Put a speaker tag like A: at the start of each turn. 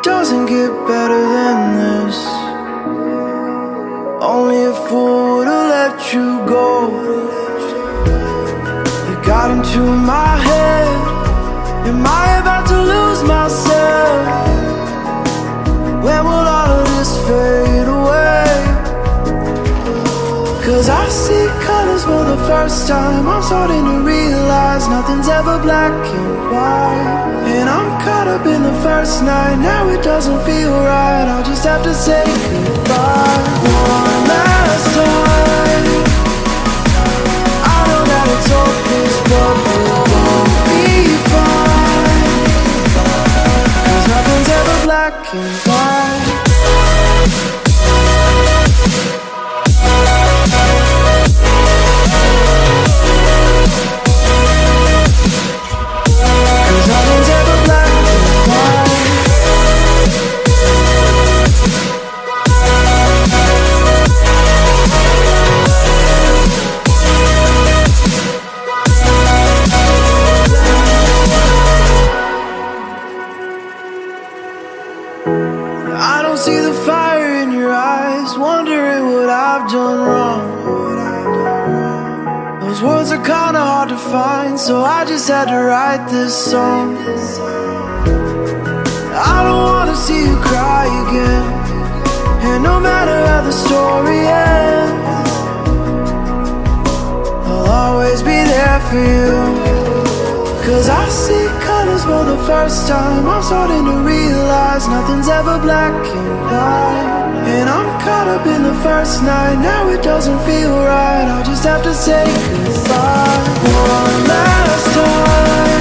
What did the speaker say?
A: doesn't get better than this. Only a fool would've let you go. You got into my head. Am I about to lose myself? When will all of this fade away? 'Cause I see colors for the first time. I'm starting to realize nothing's ever black and white. And I'm caught up in the first night. Now it doesn't feel right. I'll just have to say goodbye one last time. I know that it's hopeless, but we'll both be fine. 'Cause nothing's ever black and white. I don't see the fire in your eyes, wondering what I've done wrong. Those words are kinda hard to find, so I just had to write this song. I don't wanna see you cry again, and no matter how the story ends, I'll always be there for you. 'Cause I see colors for the first time. I'm starting to realize nothing's ever black and white. And I'm caught up in the first night. Now it doesn't feel right. I'll just have to say goodbye one last time.